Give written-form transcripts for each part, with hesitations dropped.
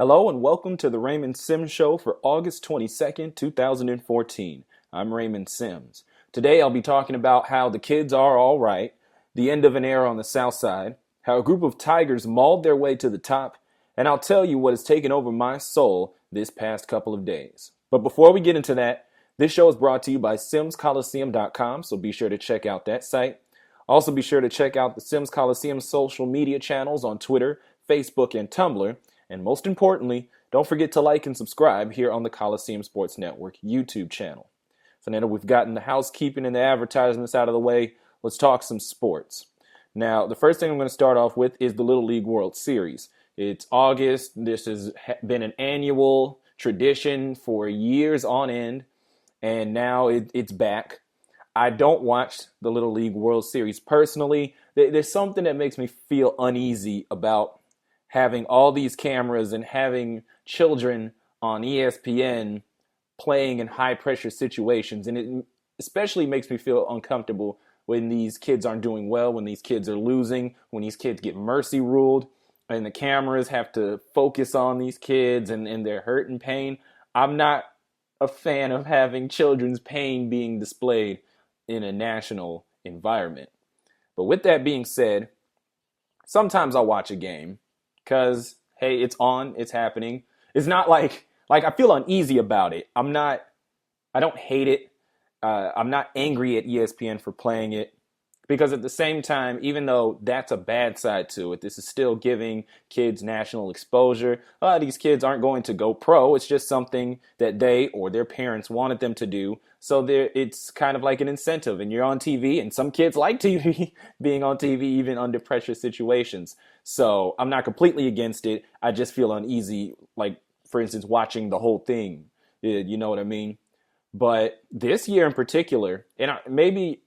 Hello and welcome to the Raymond Sims Show for August 22nd, 2014. I'm Raymond Sims. Today I'll be talking about how the kids are all right, the end of an era on the South Side, how a group of tigers mauled their way to the top, and I'll tell you what has taken over my soul this past couple of days. But before we get into that, this show is brought to you by SimsColiseum.com, so be sure to check out that site. Also be sure to check out the Sims Coliseum social media channels on Twitter, Facebook, and Tumblr. And most importantly, don't forget to like and subscribe here on the Coliseum Sports Network YouTube channel. So now that we've gotten the housekeeping and the advertisements out of the way, let's talk some sports. Now, the first thing I'm going to start off with is the Little League World Series. It's August. This has been an annual tradition for years on end, and now it's back. I don't watch the Little League World Series personally. There's something that makes me feel uneasy about having all these cameras and having children on ESPN playing in high-pressure situations. And it especially makes me feel uncomfortable when these kids aren't doing well, when these kids are losing, when these kids get mercy ruled, and the cameras have to focus on these kids and they're hurt and pain. I'm not a fan of having children's pain being displayed in a national environment. But with that being said, sometimes I'll watch a game. Because, hey, it's on, it's happening. It's not like I feel uneasy about it. I don't hate it. I'm not angry at ESPN for playing it. Because at the same time, even though that's a bad side to it, this is still giving kids national exposure. A lot of these kids aren't going to go pro. It's just something that they or their parents wanted them to do. So it's kind of like an incentive. And you're on TV, and some kids like TV, being on TV even under pressure situations. So I'm not completely against it. I just feel uneasy, like, for instance, watching the whole thing. You know what I mean? But this year in particular, and maybe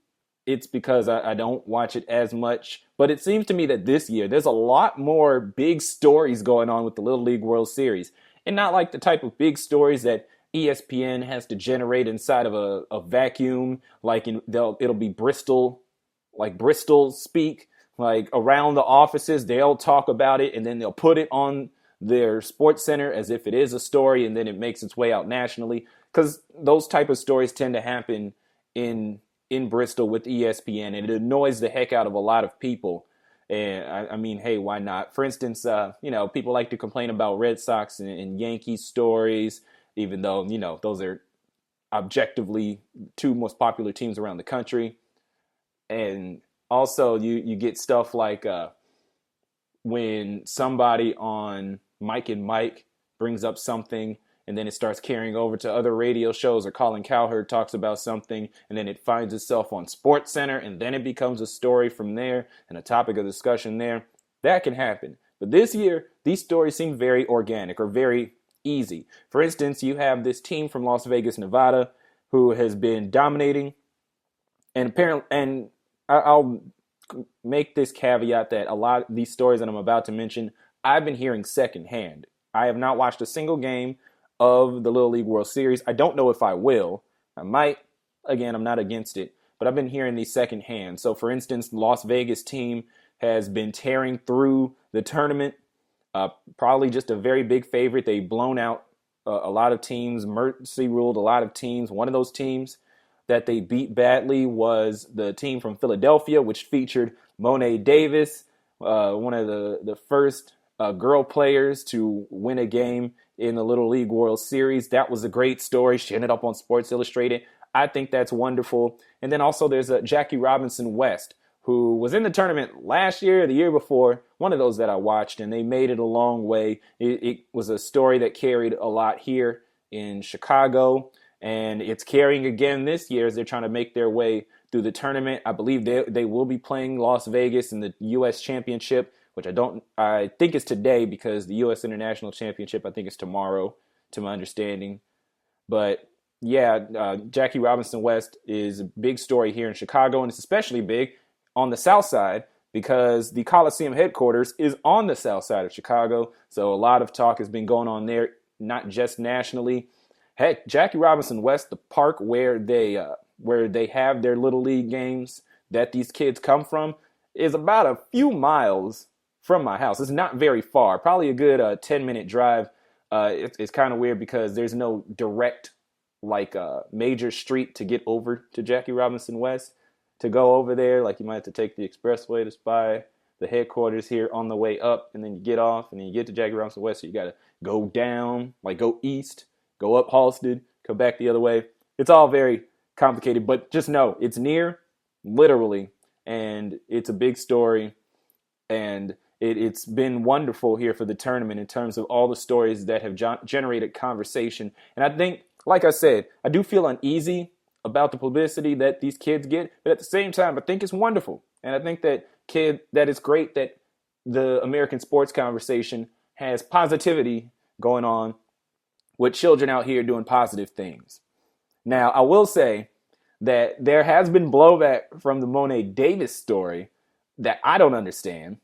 it's because I don't watch it as much, but it seems to me that this year there's a lot more big stories going on with the Little League World Series. And not like the type of big stories that ESPN has to generate inside of a vacuum, like it'll be Bristol, like Bristol speak, like around the offices, they'll talk about it and then they'll put it on their sports center as if it is a story, and then it makes its way out nationally. Because those type of stories tend to happen in Bristol with ESPN, and it annoys the heck out of a lot of people. And I mean, hey, why not? For instance, people like to complain about Red Sox and Yankees stories, even though, those are objectively two most popular teams around the country. And also you get stuff like when somebody on Mike and Mike brings up something, and then it starts carrying over to other radio shows, or Colin Cowherd talks about something, and then it finds itself on SportsCenter, and then it becomes a story from there and a topic of discussion there. That can happen. But this year, these stories seem very organic or very easy. For instance, you have this team from Las Vegas, Nevada, who has been dominating, and I'll make this caveat that a lot of these stories that I'm about to mention, I've been hearing secondhand. I have not watched a single game of the Little League World Series. I don't know if I will. I might. Again, I'm not against it, but I've been hearing these secondhand. So, for instance, the Las Vegas team has been tearing through the tournament. Probably just a very big favorite. They've blown out a lot of teams, mercy ruled a lot of teams. One of those teams that they beat badly was the team from Philadelphia, which featured Monet Davis, one of the first girl players to win a game in the Little League World Series. That was a great story. She ended up on Sports Illustrated. I think that's wonderful. And then also there's Jackie Robinson West, who was in the tournament last year, the year before, one of those that I watched, and they made it a long way. It was a story that carried a lot here in Chicago, and it's carrying again this year as they're trying to make their way through the tournament. I believe they will be playing Las Vegas in the U.S. Championship, which I think is today, because the U.S. International Championship, I think, is tomorrow, to my understanding. But yeah, Jackie Robinson West is a big story here in Chicago, and it's especially big on the South Side because the Coliseum headquarters is on the South Side of Chicago. So a lot of talk has been going on there, not just nationally. Heck, Jackie Robinson West, the park where they have their Little League games that these kids come from, is about a few miles from my house. It's not very far, probably a good 10-minute drive It's kind of weird because there's no direct like major street to get over to Jackie Robinson West. To go over there, like you might have to take the expressway to spy the headquarters here on the way up, and then you get off, and then you get to Jackie Robinson West. So you got to go down, like go east, go up Halsted, come back the other way. It's all very complicated, but just know it's near, literally, and it's a big story, and it's been wonderful here for the tournament in terms of all the stories that have generated conversation. And I think, like I said, I do feel uneasy about the publicity that these kids get, but at the same time, I think it's wonderful. And I think that it's great that the American sports conversation has positivity going on with children out here doing positive things. Now, I will say that there has been blowback from the Monet Davis story that I don't understand.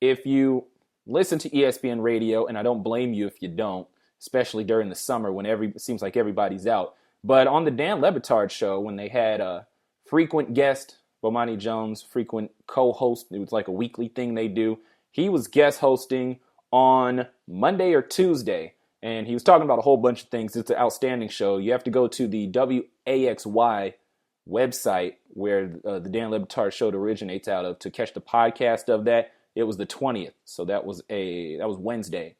If you listen to ESPN radio, and I don't blame you if you don't, especially during the summer when it seems like everybody's out, but on the Dan Le Batard show, when they had a frequent guest, Bomani Jones, frequent co-host, it was like a weekly thing they do. He was guest hosting on Monday or Tuesday, and he was talking about a whole bunch of things. It's an outstanding show. You have to go to the WAXY website where the Dan Le Batard show originates out of to catch the podcast of that. It was the 20th, so that was Wednesday.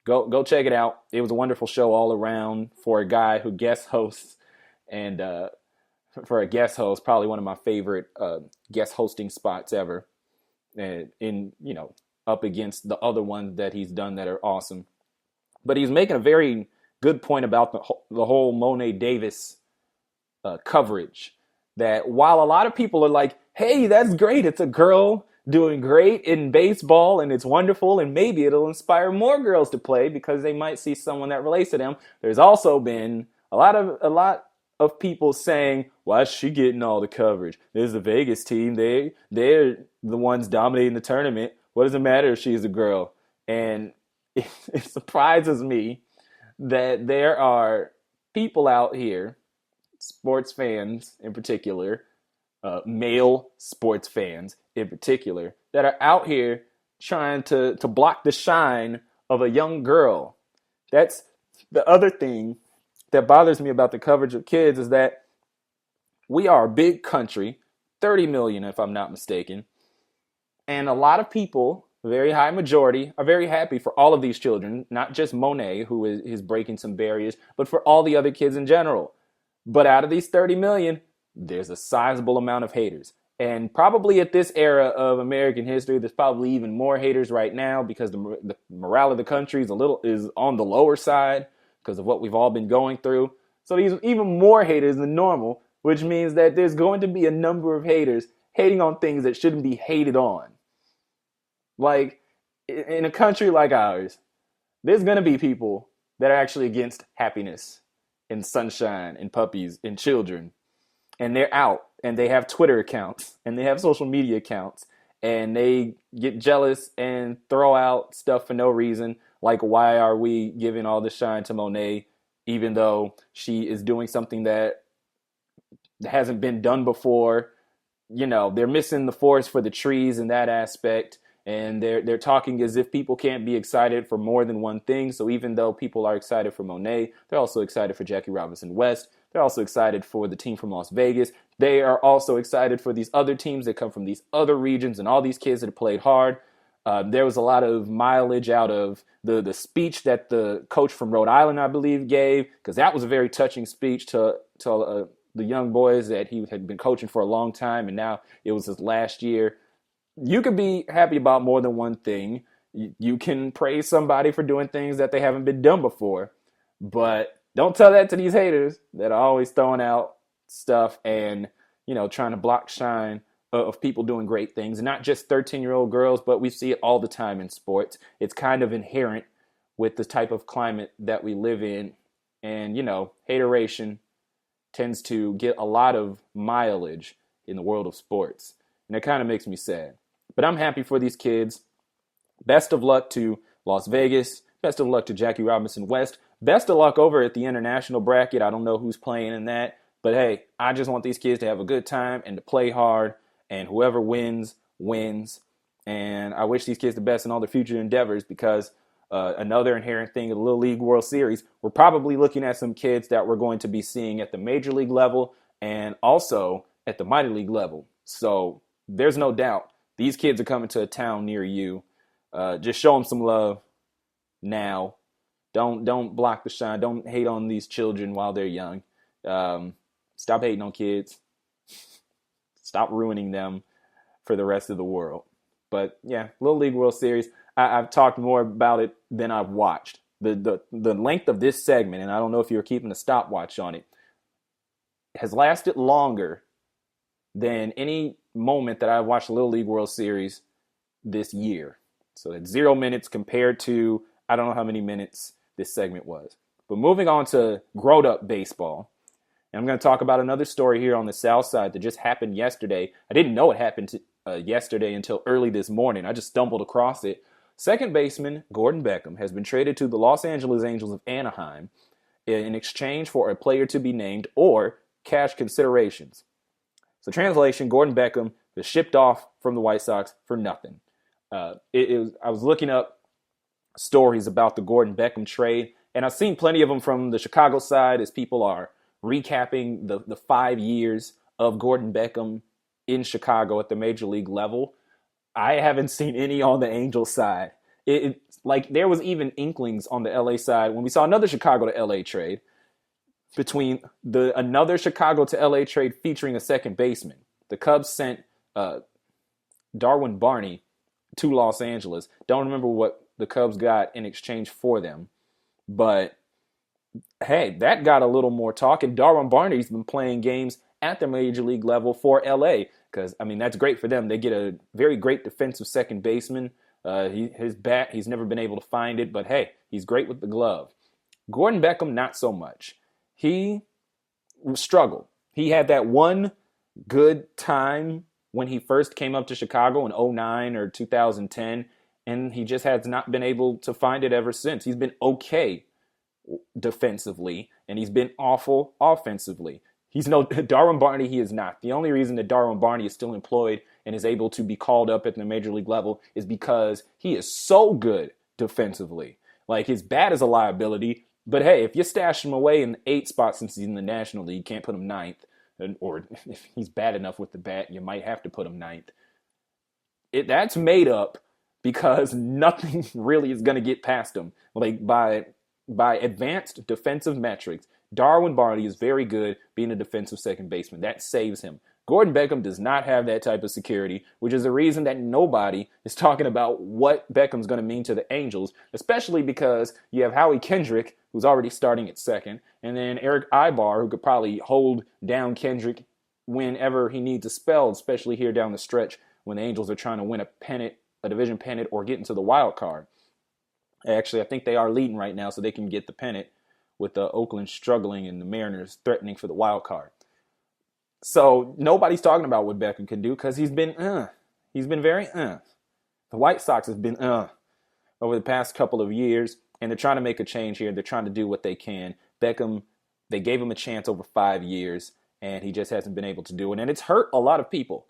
Go check it out. It was a wonderful show all around for a guy who guest hosts, and for a guest host, probably one of my favorite guest hosting spots ever. In up against the other ones that he's done that are awesome. But he's making a very good point about the whole Monet Davis coverage. That while a lot of people are like, "Hey, that's great! It's a girl doing great in baseball and it's wonderful and maybe it'll inspire more girls to play because they might see someone that relates to them." There's also been a lot of people saying, "Why is she getting all the coverage? There's the Vegas team. They're the ones dominating the tournament. What does it matter if she's a girl?" And it surprises me that there are people out here, sports fans in particular, male sports fans in particular, that are out here trying to block the shine of a young girl. That's the other thing that bothers me about the coverage of kids, is that we are a big country, 30 million if I'm not mistaken, and a lot of people, a very high majority, are very happy for all of these children, not just Monet, who is breaking some barriers, but for all the other kids in general. But out of these 30 million, there's a sizable amount of haters. And probably at this era of American history, there's probably even more haters right now because the morale of the country is on the lower side because of what we've all been going through. So there's even more haters than normal, which means that there's going to be a number of haters hating on things that shouldn't be hated on. Like, in a country like ours, there's going to be people that are actually against happiness and sunshine and puppies and children. And they're out, and they have Twitter accounts, and they have social media accounts, and they get jealous and throw out stuff for no reason, like, why are we giving all the shine to Monet, even though she is doing something that hasn't been done before? They're missing the forest for the trees in that aspect, and they're talking as if people can't be excited for more than one thing. So even though people are excited for Monet, they're also excited for Jackie Robinson West. They're also excited for the team from Las Vegas. They are also excited for these other teams that come from these other regions and all these kids that have played hard. There was a lot of mileage out of the speech that the coach from Rhode Island, I believe, gave, because that was a very touching speech to the young boys that he had been coaching for a long time, and now it was his last year. You can be happy about more than one thing. You can praise somebody for doing things that they haven't been done before, but don't tell that to these haters that are always throwing out stuff and, trying to block shine of people doing great things. And not just 13-year-old girls, but we see it all the time in sports. It's kind of inherent with the type of climate that we live in. And, hateration tends to get a lot of mileage in the world of sports. And it kind of makes me sad. But I'm happy for these kids. Best of luck to Las Vegas. Best of luck to Jackie Robinson West. Best of luck over at the international bracket. I don't know who's playing in that. But hey, I just want these kids to have a good time and to play hard. And whoever wins, wins. And I wish these kids the best in all their future endeavors, because Another inherent thing of the Little League World Series, we're probably looking at some kids that we're going to be seeing at the major league level and also at the minor league level. So there's no doubt these kids are coming to a town near you. Just show them some love now. Don't block the shine. Don't hate on these children while they're young. Stop hating on kids. Stop ruining them for the rest of the world. But yeah, Little League World Series. I've talked more about it than I've watched. The length of this segment, and I don't know if you were keeping a stopwatch on it, has lasted longer than any moment that I've watched the Little League World Series this year. So it's 0 minutes compared to I don't know how many minutes this segment was. But moving on to grown-up baseball, and I'm going to talk about another story here on the South Side that just happened yesterday. I didn't know it happened yesterday until early this morning. I just stumbled across it. Second baseman Gordon Beckham has been traded to the Los Angeles Angels of Anaheim in exchange for a player to be named or cash considerations. So translation, Gordon Beckham was shipped off from the White Sox for nothing. I was looking up stories about the Gordon Beckham trade, and I've seen plenty of them from the Chicago side as people are recapping the 5 years of Gordon Beckham in Chicago at the major league level. I haven't seen any on the Angels side. Like there was even inklings on the LA side when we saw another Chicago to LA trade between another Chicago to LA trade featuring a second baseman. The Cubs sent Darwin Barney to Los Angeles. Don't remember what the Cubs got in exchange for them, but hey, that got a little more talk. And Darwin Barney's been playing games at the major league level for LA. Because, I mean, that's great for them. They get a very great defensive second baseman. His bat, he's never been able to find it. But, hey, he's great with the glove. Gordon Beckham, not so much. He struggled. He had that one good time when he first came up to Chicago in 2009 or 2010. And he just has not been able to find it ever since. He's been okay defensively, and he's been awful offensively. He's no Darwin Barney, he is not. The only reason that Darwin Barney is still employed and is able to be called up at the major league level is because he is so good defensively. Like, his bat is a liability, but hey, if you stash him away in the 8th spot since he's in the National League, can't put him 9th, or if he's bad enough with the bat, you might have to put him 9th. That's made up because nothing really is going to get past him. Like, by advanced defensive metrics, Darwin Barney is very good being a defensive second baseman. That saves him. Gordon Beckham does not have that type of security, which is the reason that nobody is talking about what Beckham's going to mean to the Angels, especially because you have Howie Kendrick, who's already starting at second, and then Eric Ibar, who could probably hold down Kendrick whenever he needs a spell, especially here down the stretch when the Angels are trying to win a division pennant, or get into the wild card. Actually, I think they are leading right now, so they can get the pennant, with the Oakland struggling and the Mariners threatening for the wild card. So nobody's talking about what Beckham can do because he's been very The White Sox have been over the past couple of years, and they're trying to make a change here. They're trying to do what they can. Beckham, they gave him a chance over 5 years, and he just hasn't been able to do it. And it's hurt a lot of people.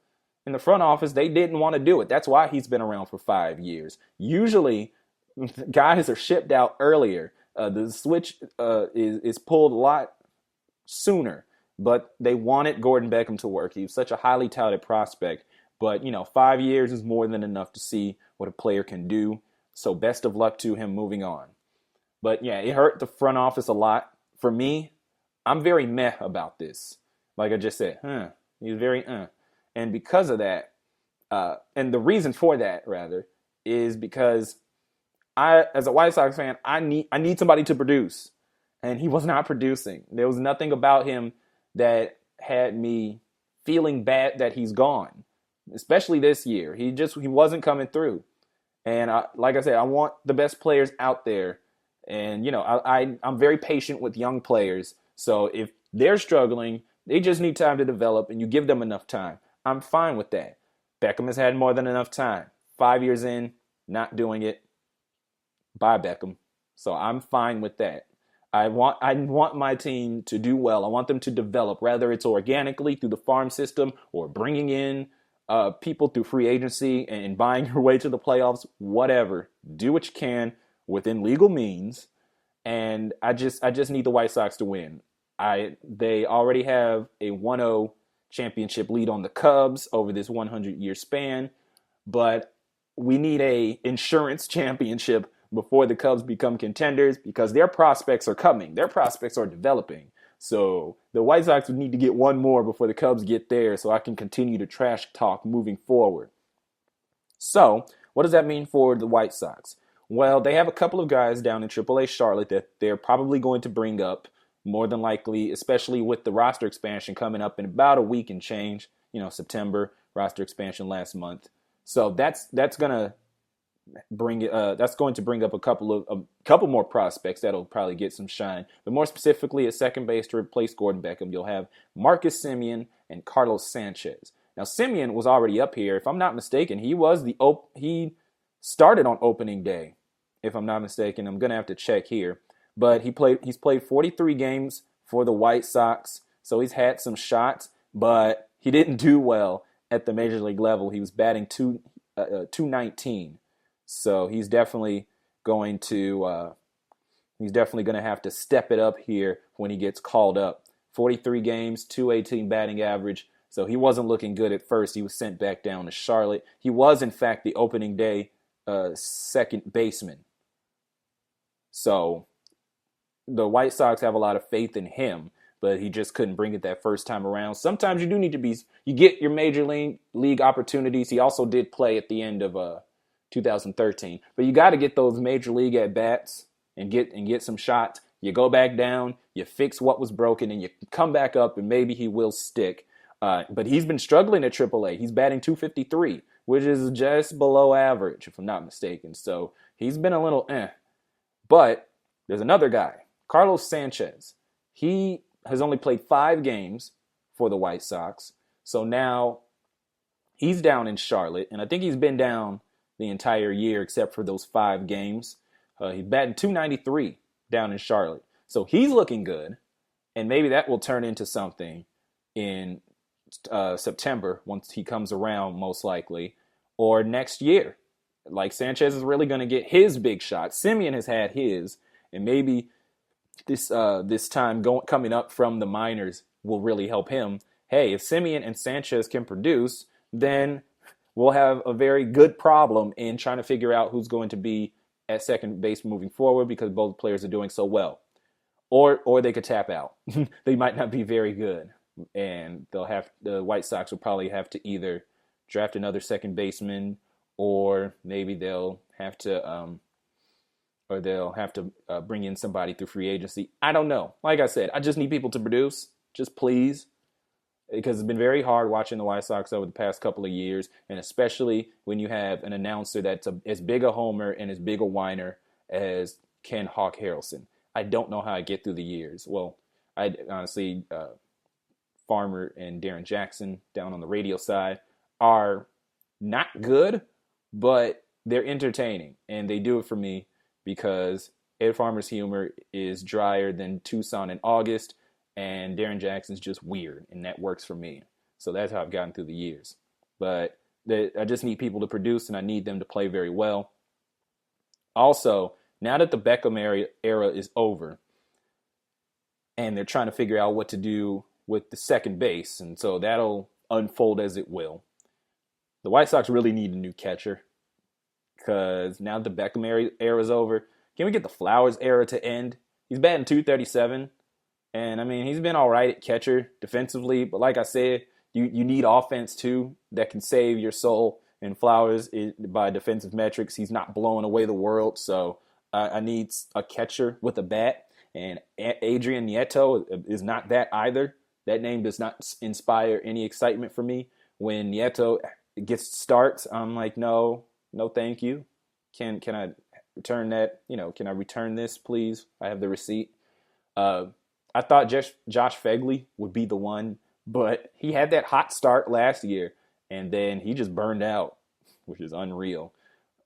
In the front office, they didn't want to do it. That's why he's been around for 5 years. Usually, guys are shipped out earlier. The switch is pulled a lot sooner, but they wanted Gordon Beckham to work. He was such a highly touted prospect, but 5 years is more than enough to see what a player can do. So best of luck to him moving on. But yeah, it hurt the front office a lot. For me, I'm very meh about this. Like I just said, he's very and because of that, and the reason for that rather is because I, as a White Sox fan, I need somebody to produce, and he was not producing. There was nothing about him that had me feeling bad that he's gone, especially this year. He wasn't coming through, and like I said, I want the best players out there, and I'm very patient with young players. So if they're struggling, they just need time to develop, and you give them enough time. I'm fine with that. Beckham has had more than enough time. 5 years in, not doing it. Bye, Beckham. So I'm fine with that. I want my team to do well. I want them to develop, whether it's organically through the farm system or bringing in people through free agency and buying your way to the playoffs, whatever. Do what you can within legal means, and I just need the White Sox to win. They already have a 1-0 championship lead on the Cubs over this 100-year span, but we need a insurance championship before the Cubs become contenders because their prospects are coming. Their prospects are developing. So the White Sox would need to get one more before the Cubs get there so I can continue to trash talk moving forward. So what does that mean for the White Sox? Well, they have a couple of guys down in AAA Charlotte that they're probably going to bring up more than likely, especially with the roster expansion coming up in about a week and change. September roster expansion last month. So that's going to bring up a couple more prospects that'll probably get some shine. But more specifically, at second base to replace Gordon Beckham, you'll have Marcus Semien and Carlos Sanchez. Now, Semien was already up here. If I'm not mistaken, he started on opening day. If I'm not mistaken, I'm gonna have to check here. But he's played 43 games for the White Sox, so he's had some shots, but he didn't do well at the major league level. He was batting 219. So he's definitely going to have to step it up here when he gets called up. 43 games, 218 batting average. So he wasn't looking good at first. He was sent back down to Charlotte. He was, in fact, the opening day second baseman. So the White Sox have a lot of faith in him, but he just couldn't bring it that first time around. Sometimes you do need to you get your major league opportunities. He also did play at the end of 2013. But you got to get those major league at bats and get some shots. You go back down, you fix what was broken, and you come back up, and maybe he will stick. But he's been struggling at AAA. He's batting 253, which is just below average, if I'm not mistaken. So he's been a little But there's another guy, Carlos Sanchez. He has only played 5 games for the White Sox. So now he's down in Charlotte, and I think he's been down the entire year except for those 5 games. He's batting 293 down in Charlotte. So he's looking good, and maybe that will turn into something in September once he comes around, most likely, or next year. Like, Sanchez is really going to get his big shot. Semien has had his, and maybe this time coming up from the minors will really help him. Hey, if Semien and Sanchez can produce, then we'll have a very good problem in trying to figure out who's going to be at second base moving forward because both players are doing so well. Or they could tap out. They might not be very good. And the White Sox will probably have to either draft another second baseman, or maybe they'll have to bring in somebody through free agency. I don't know. Like I said, I just need people to produce. Just please. Because it's been very hard watching the White Sox over the past couple of years, and especially when you have an announcer that's as big a homer and as big a whiner as Ken Hawk Harrelson. I don't know how I get through the years. Well, I honestly, Farmer and Darren Jackson down on the radio side are not good, but they're entertaining, and they do it for me because Ed Farmer's humor is drier than Tucson in August, and Darren Jackson's just weird, and that works for me. So that's how I've gotten through the years. But I just need people to produce, and I need them to play very well. Also, now that the Beckham era is over, and they're trying to figure out what to do with the second base, and so that'll unfold as it will. The White Sox really need a new catcher, because now the Beckham era is over. Can we get the Flowers era to end? He's batting 237. And, I mean, he's been all right at catcher defensively. But like I said, you need offense, too, that can save your soul. And Flowers, by defensive metrics, he's not blowing away the world. So I need a catcher with a bat. And Adrian Nieto is not that either. That name does not inspire any excitement for me. When Nieto starts, I'm like, no, thank you. Can I return that? Can I return this, please? I have the receipt. I thought Josh Fegley would be the one, but he had that hot start last year, and then he just burned out, which is unreal.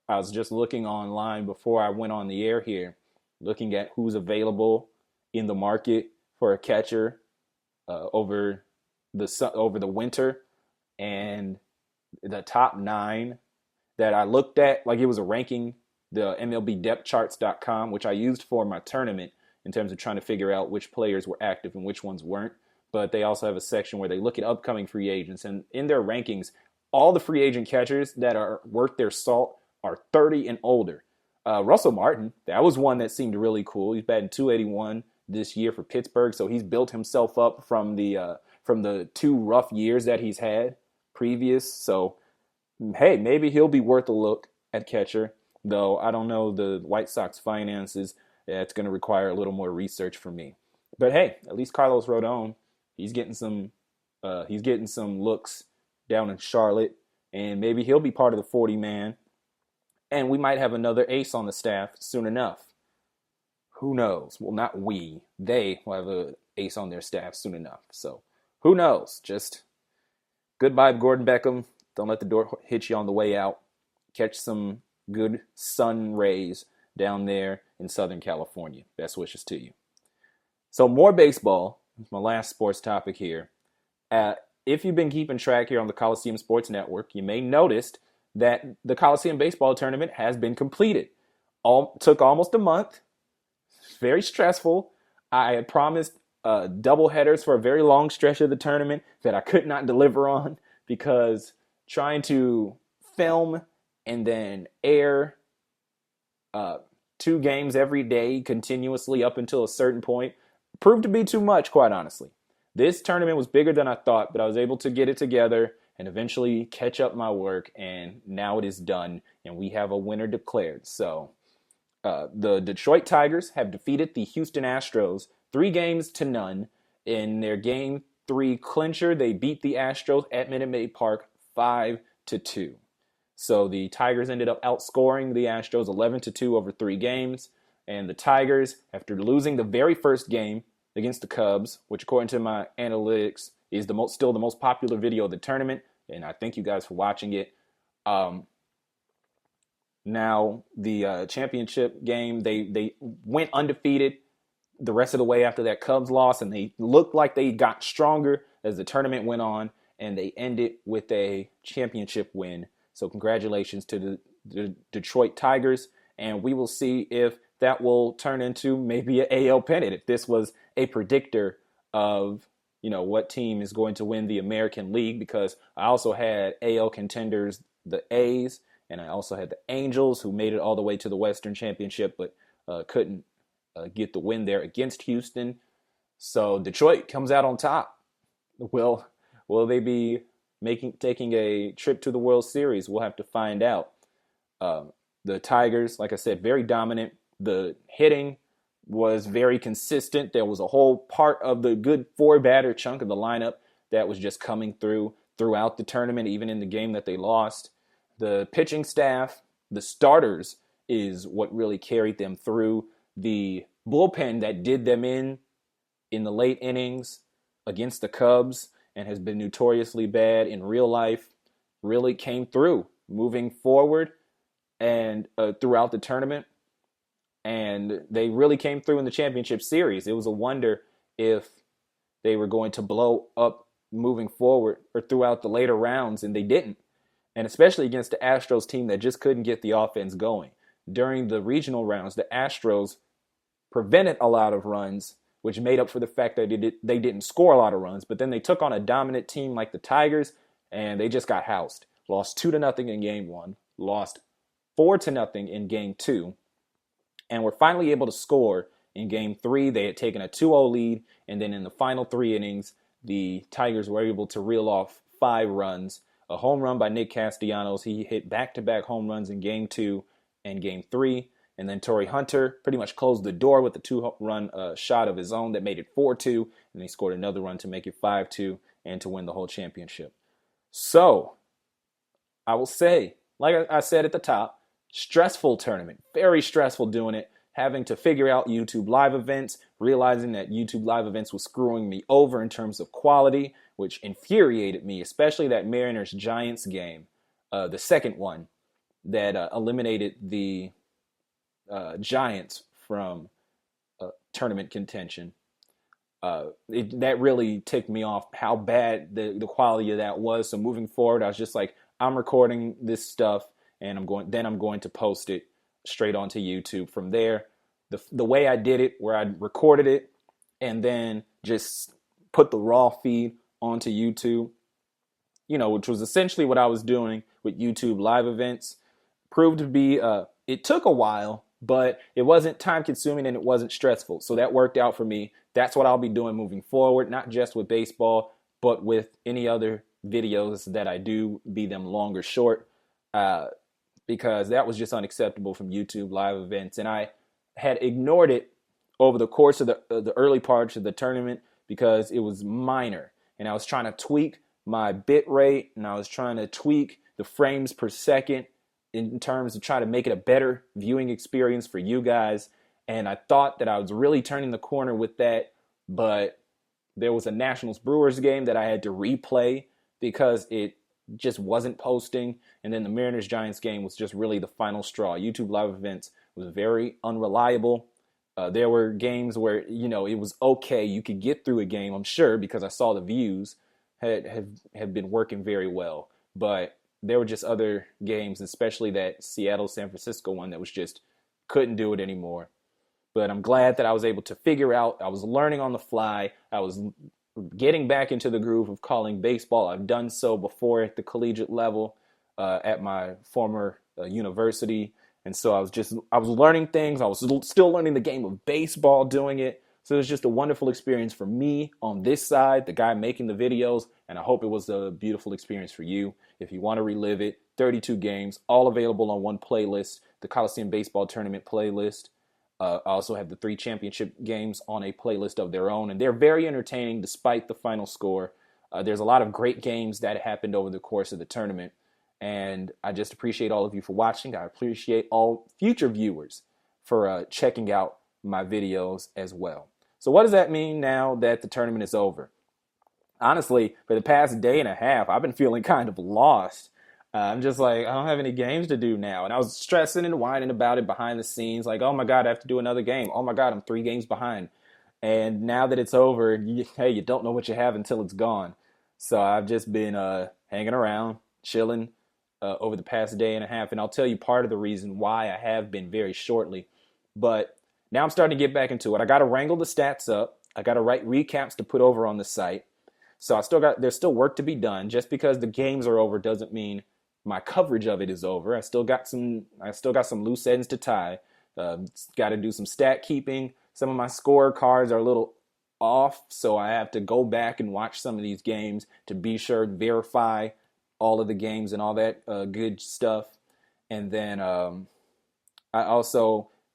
I was just looking online before I went on the air here, looking at who's available in the market for a catcher over the winter, and the top 9 that I looked at, like it was a ranking the MLBDepthCharts.com, which I used for my tournament in terms of trying to figure out which players were active and which ones weren't. But they also have a section where they look at upcoming free agents. And in their rankings, all the free agent catchers that are worth their salt are 30 and older. Russell Martin, that was one that seemed really cool. He's batting .281 this year for Pittsburgh, so he's built himself up from the 2 rough years that he's had previous. So, hey, maybe he'll be worth a look at catcher, though I don't know the White Sox finances. That's going to require a little more research from me. But hey, at least Carlos Rodon, he's getting some looks down in Charlotte, and maybe he'll be part of the 40-man. And we might have another ace on the staff soon enough. Who knows? Well, not we. They will have an ace on their staff soon enough. So, who knows? Just goodbye, Gordon Beckham. Don't let the door hit you on the way out. Catch some good sun rays down there in Southern California. Best wishes to you. So, more baseball. It's my last sports topic here. If you've been keeping track here on the Coliseum Sports Network, you may noticed that the Coliseum Baseball Tournament has been completed. Took almost a month. Very stressful. I had promised double headers for a very long stretch of the tournament that I could not deliver on because trying to film and then air 2 games every day continuously up until a certain point proved to be too much, quite honestly. This tournament was bigger than I thought, but I was able to get it together and eventually catch up my work, and now it is done, and we have a winner declared. So the Detroit Tigers have defeated the Houston Astros 3-0 in their Game 3 clincher. They beat the Astros at Minute Maid Park 5-2. So the Tigers ended up outscoring the Astros 11-2 over 3 games, and the Tigers, after losing the very first game against the Cubs, which according to my analytics is still the most popular video of the tournament, and I thank you guys for watching it. Now, the championship game, they went undefeated the rest of the way after that Cubs loss, and they looked like they got stronger as the tournament went on, and they ended with a championship win. So congratulations to the Detroit Tigers, and we will see if that will turn into maybe an AL pennant. If this was a predictor of what team is going to win the American League, because I also had AL contenders, the A's, and I also had the Angels, who made it all the way to the Western Championship, but couldn't get the win there against Houston. So Detroit comes out on top. Will they be taking a trip to the World Series? We'll have to find out. The Tigers, like I said, very dominant. The hitting was very consistent. There was a whole part of the good 4-batter chunk of the lineup that was just coming throughout the tournament, even in the game that they lost. The pitching staff, the starters, is what really carried them through. The bullpen that did them in the late innings against the Cubs and has been notoriously bad in real life really came through moving forward and throughout the tournament. And they really came through in the championship series. It was a wonder if they were going to blow up moving forward or throughout the later rounds, and they didn't. And especially against the Astros team that just couldn't get the offense going. During the regional rounds, the Astros prevented a lot of runs, which made up for the fact that they didn't score a lot of runs. But then they took on a dominant team like the Tigers, and they just got housed. Lost 2-0 in Game 1, lost 4-0 in Game 2, and were finally able to score in Game 3. They had taken a 2-0 lead, and then in the final 3 innings, the Tigers were able to reel off 5 runs. A home run by Nick Castellanos. He hit back-to-back home runs in Game 2 and Game 3. And then Torrey Hunter pretty much closed the door with a 2-run shot of his own that made it 4-2. And he scored another run to make it 5-2 and to win the whole championship. So, I will say, like I said at the top, stressful tournament. Very stressful doing it. Having to figure out YouTube live events. Realizing that YouTube live events was screwing me over in terms of quality, which infuriated me, especially that Mariners-Giants game, the second one, that eliminated the Giants from tournament contention. That really ticked me off how bad the quality of that was. So moving forward, I was just like, I'm recording this stuff and I'm going to post it straight onto YouTube. From there, the way I did it, where I recorded it and then just put the raw feed onto YouTube, which was essentially what I was doing with YouTube live events, proved to be, it took a while, but it wasn't time consuming and it wasn't stressful. So that worked out for me. That's what I'll be doing moving forward, not just with baseball, but with any other videos that I do, be them long or short, because that was just unacceptable from YouTube live events. And I had ignored it over the course of the early parts of the tournament because it was minor. And I was trying to tweak my bit rate, and I was trying to tweak the frames per second in terms of trying to make it a better viewing experience for you guys. And I thought that I was really turning the corner with that, but there was a Nationals Brewers game that I had to replay because it just wasn't posting. And then the Mariners Giants game was just really the final straw. YouTube live events was very unreliable. There were games where, it was okay. You could get through a game, I'm sure, because I saw the views have been working very well. But there were just other games, especially that Seattle-San Francisco one, that was just couldn't do it anymore. But I'm glad that I was able to figure out. I was learning on the fly. I was getting back into the groove of calling baseball. I've done so before at the collegiate level at my former university. And so I was learning things. I was still learning the game of baseball doing it. So it was just a wonderful experience for me on this side, the guy making the videos. And I hope it was a beautiful experience for you. If you want to relive it, 32 games, all available on one playlist, the Coliseum Baseball Tournament playlist. I also have the 3 championship games on a playlist of their own, and they're very entertaining despite the final score. There's a lot of great games that happened over the course of the tournament, and I just appreciate all of you for watching. I appreciate all future viewers for checking out my videos as well. So what does that mean now that the tournament is over? Honestly, for the past day and a half, I've been feeling kind of lost. I'm just like, I don't have any games to do now. And I was stressing and whining about it behind the scenes. Like, oh my God, I have to do another game. Oh my God, I'm 3 games behind. And now that it's over, you don't know what you have until it's gone. So I've just been hanging around, chilling over the past day and a half. And I'll tell you part of the reason why I have been very shortly. But now I'm starting to get back into it. I got to wrangle the stats up. I got to write recaps to put over on the site. So there's still work to be done. Just because the games are over doesn't mean my coverage of it is over. I still got some loose ends to tie. Got to do some stat keeping. Some of my score cards are a little off, so I have to go back and watch some of these games to be sure to verify all of the games and all that good stuff. And then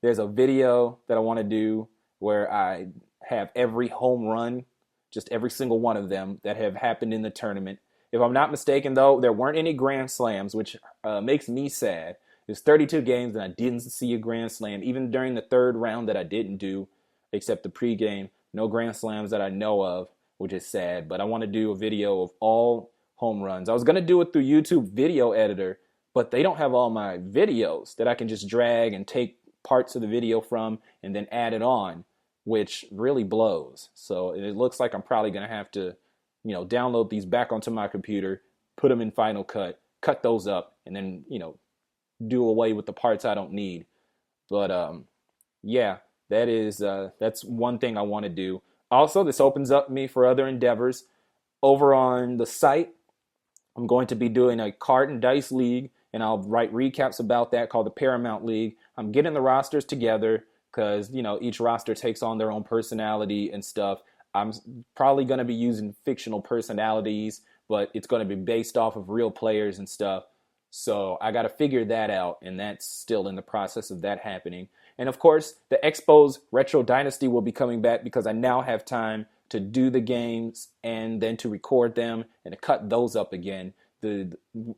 there's a video that I want to do where I have every home run, just every single one of them that have happened in the tournament. If I'm not mistaken, though, there weren't any grand slams, which makes me sad. There's 32 games and I didn't see a grand slam. Even during the third round that I didn't do, except the pregame, no grand slams that I know of, which is sad. But I want to do a video of all home runs. I was going to do it through YouTube Video Editor, but they don't have all my videos that I can just drag and take parts of the video from and then add it on, which really blows. So it looks like I'm probably going to have to download these back onto my computer, put them in Final Cut, cut those up, and then, do away with the parts I don't need. But, that's one thing I want to do. Also, this opens up me for other endeavors. Over on the site, I'm going to be doing a card and dice league, and I'll write recaps about that called the Paramount League. I'm getting the rosters together because, each roster takes on their own personality and stuff. I'm probably going to be using fictional personalities, but it's going to be based off of real players and stuff. So I got to figure that out, and that's still in the process of that happening. And of course, the Expos Retro Dynasty will be coming back because I now have time to do the games and then to record them and to cut those up again.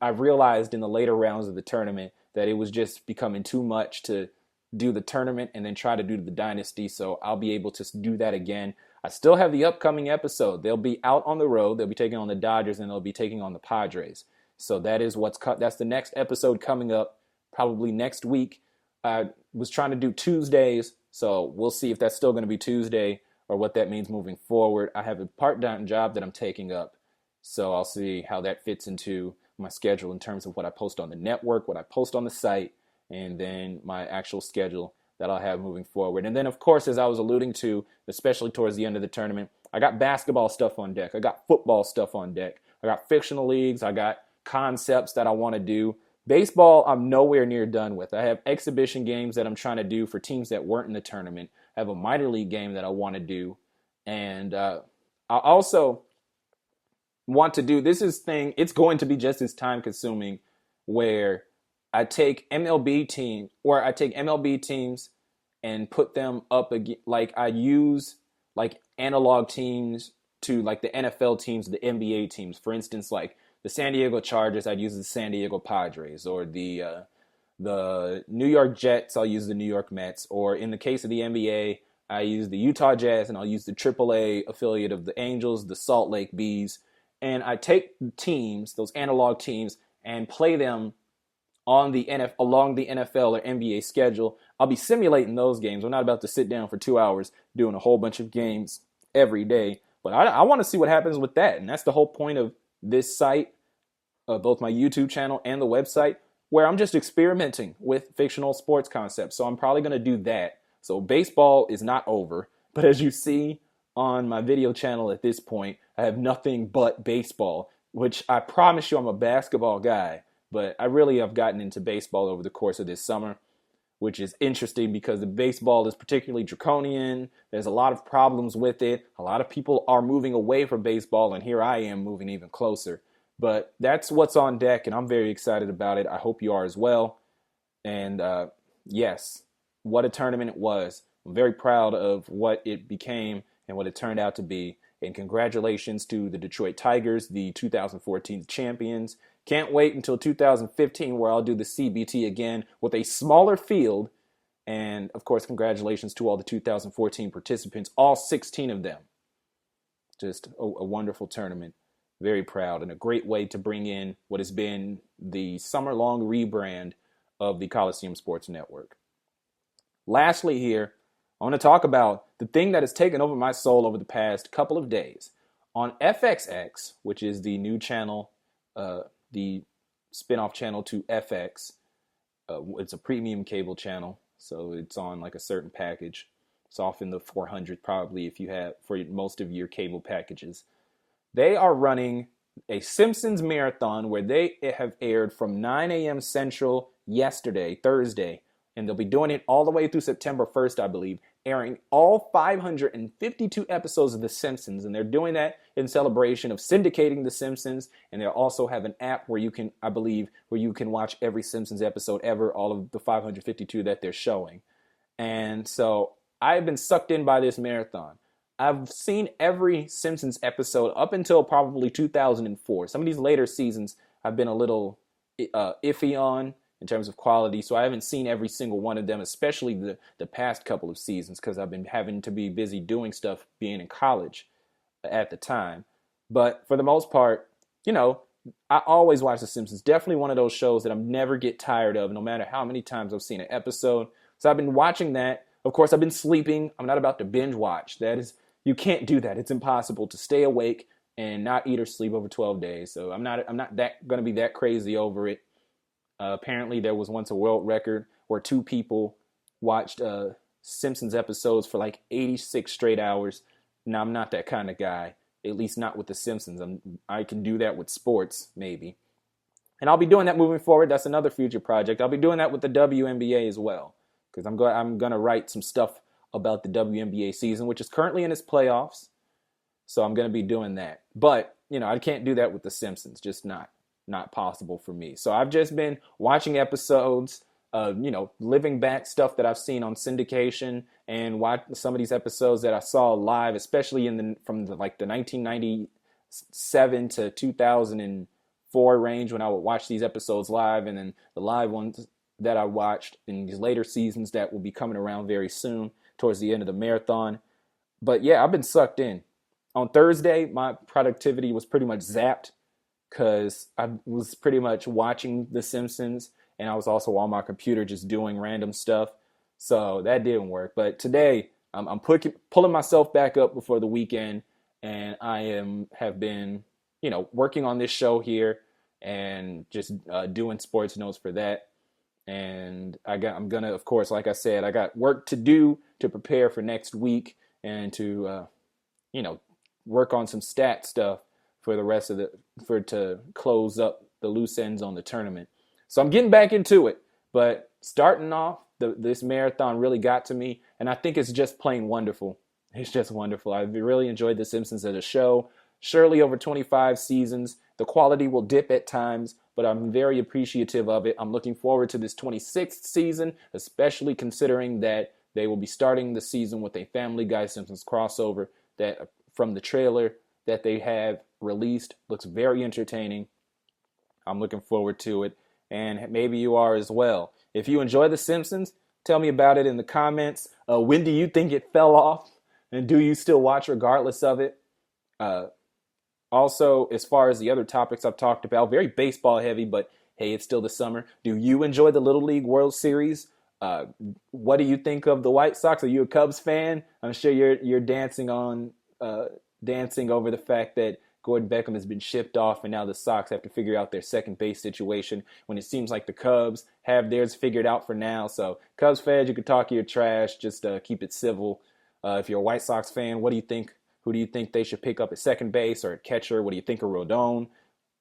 I realized in the later rounds of the tournament that it was just becoming too much to do the tournament and then try to do the Dynasty, so I'll be able to do that again. I still have the upcoming episode. They'll be out on the road. They'll be taking on the Dodgers, and they'll be taking on the Padres. So that's the next episode coming up, probably next week. I was trying to do Tuesdays, so we'll see if that's still going to be Tuesday or what that means moving forward. I have a part-time job that I'm taking up, so I'll see how that fits into my schedule in terms of what I post on the network, what I post on the site, and then my actual schedule that I'll have moving forward. And then, of course, as I was alluding to, especially towards the end of the tournament, I got basketball stuff on deck. I got football stuff on deck. I got fictional leagues. I got concepts that I want to do. Baseball, I'm nowhere near done with. I have exhibition games that I'm trying to do for teams that weren't in the tournament. I have a minor league game that I want to do. And I also want to do it's going to be just as time consuming, where I take MLB teams and put them up again. Like, I use like analog teams to like the NFL teams, the NBA teams. For instance, like the San Diego Chargers, I'd use the San Diego Padres, or the New York Jets, I'll use the New York Mets, or in the case of the NBA, I use the Utah Jazz, and I'll use the AAA affiliate of the Angels, the Salt Lake Bees. And I take teams, those analog teams, and play them along the NFL or NBA schedule. I'll be simulating those games. I'm not about to sit down for 2 hours doing a whole bunch of games every day. But I want to see what happens with that. And that's the whole point of this site, both my YouTube channel and the website, where I'm just experimenting with fictional sports concepts. So I'm probably going to do that. So baseball is not over. But as you see on my video channel at this point, I have nothing but baseball, which I promise you I'm a basketball guy. But I really have gotten into baseball over the course of this summer, which is interesting because the baseball is particularly draconian. There's a lot of problems with it. A lot of people are moving away from baseball, and here I am moving even closer. But that's what's on deck, and I'm very excited about it. I hope you are as well. And yes, what a tournament it was. I'm very proud of what it became and what it turned out to be. And congratulations to the Detroit Tigers, the 2014 champions. Can't wait until 2015, where I'll do the CBT again with a smaller field. And, of course, congratulations to all the 2014 participants, all 16 of them. Just a wonderful tournament. Very proud, and a great way to bring in what has been the summer-long rebrand of the Coliseum Sports Network. Lastly here, I want to talk about the thing that has taken over my soul over the past couple of days. On FXX, which is the new channel, the spin-off channel to FX, it's a premium cable channel, so it's on like a certain package. It's off in the 400 probably if you have for most of your cable packages. They are running a Simpsons marathon where they have aired from 9 a.m. Central yesterday, Thursday, and they'll be doing it all the way through September 1st, I believe, airing all 552 episodes of The Simpsons. And they're doing that in celebration of syndicating The Simpsons. And they'll also have an app where you can, I believe, where you can watch every Simpsons episode ever, all of the 552 that they're showing. And so I've been sucked in by this marathon. I've seen every Simpsons episode up until probably 2004. Some of these later seasons I've been a little iffy on in terms of quality, so I haven't seen every single one of them, especially the past couple of seasons, because I've been having to be busy doing stuff, being in college at the time. But for the most part, I always watch The Simpsons. Definitely one of those shows that I never get tired of, no matter how many times I've seen an episode. So I've been watching that. Of course, I've been sleeping. I'm not about to binge watch. You can't do that. It's impossible to stay awake and not eat or sleep over 12 days. So I'm not that going to be that crazy over it. Apparently, there was once a world record where two people watched Simpsons episodes for like 86 straight hours. Now, I'm not that kind of guy, at least not with The Simpsons. I can do that with sports, maybe. And I'll be doing that moving forward. That's another future project. I'll be doing that with the WNBA as well, because I'm going to write some stuff about the WNBA season, which is currently in its playoffs. So I'm going to be doing that. But, I can't do that with The Simpsons. Just not possible for me. So I've just been watching episodes, living back stuff that I've seen on syndication, and watch some of these episodes that I saw live, especially from the 1997 to 2004 range, when I would watch these episodes live, and then the live ones that I watched in these later seasons that will be coming around very soon towards the end of the marathon. But yeah, I've been sucked in. On Thursday, my productivity was pretty much zapped, because I was pretty much watching The Simpsons, and I was also on my computer just doing random stuff. So that didn't work. But today, I'm pulling myself back up before the weekend, and I have been, working on this show here and just doing sports notes for that. and I'm gonna, of course, like I said, I got work to do to prepare for next week and to you know, work on some stat stuff for the rest of to close up the loose ends on the tournament. So I'm getting back into it, but starting off, this marathon really got to me, and I think it's just plain wonderful. It's just wonderful. I've really enjoyed The Simpsons as a show. Surely over 25 seasons, the quality will dip at times, but I'm very appreciative of it. I'm looking forward to this 26th season, especially considering that they will be starting the season with a Family Guy Simpsons crossover that from the trailer that they have released looks very entertaining. I'm looking forward to it, and maybe you are as well. If you enjoy The Simpsons, tell me about it in the comments. When do you think it fell off? And do you still watch regardless of it? Uh, Also, as far as the other topics I've talked about, very baseball heavy, but hey, it's still the summer. Do you enjoy the Little League World Series? What do you think of the White Sox? Are you a Cubs fan? I'm sure you're dancing over the fact that Gordon Beckham has been shipped off, and now the Sox have to figure out their second base situation when it seems like the Cubs have theirs figured out for now. So, Cubs fans, you can talk your trash. Just keep it civil. If you're a White Sox fan, what do you think? Who do you think they should pick up at second base or at catcher? What do you think of Rodon,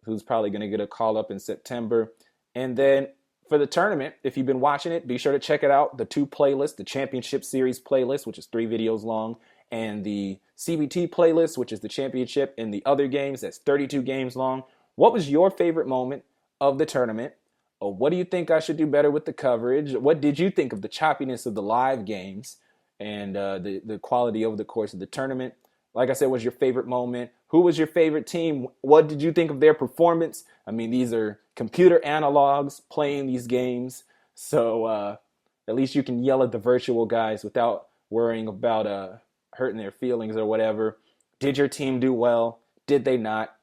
who's probably going to get a call up in September? And then for the tournament, if you've been watching it, be sure to check it out. The two playlists, the Championship Series playlist, which is 3 videos long, and the CBT playlist, which is the championship and the other games, that's 32 games long. What was your favorite moment of the tournament? Or what do you think I should do better with the coverage? What did you think of the choppiness of the live games and the quality over the course of the tournament? Like I said, was your favorite moment? Who was your favorite team? What did you think of their performance? I mean, these are computer analogs playing these games. So at least you can yell at the virtual guys without worrying about hurting their feelings or whatever. Did your team do well? Did they not?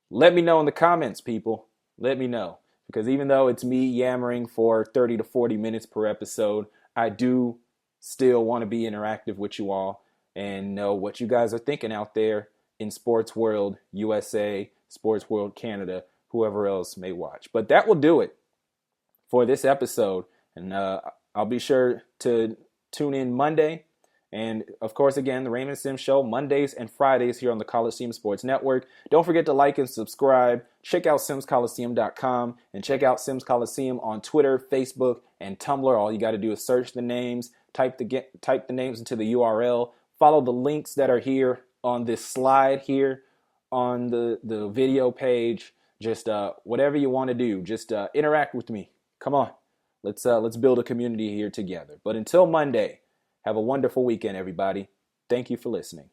Let me know in the comments, people. Let me know. Because even though it's me yammering for 30 to 40 minutes per episode, I do still want to be interactive with you all and know what you guys are thinking out there in Sports World USA, Sports World Canada, whoever else may watch. But that will do it for this episode. And I'll be sure to tune in Monday. And, of course, again, the Raymond Sims Show, Mondays and Fridays here on the Coliseum Sports Network. Don't forget to like and subscribe. Check out SimsColiseum.com and check out Sims Coliseum on Twitter, Facebook, and Tumblr. All you got to do is search the names, type the names into the URL. Follow the links that are here on this slide here on the video page. Just whatever you want to do. Just interact with me. Come on. Let's build a community here together. But until Monday, have a wonderful weekend, everybody. Thank you for listening.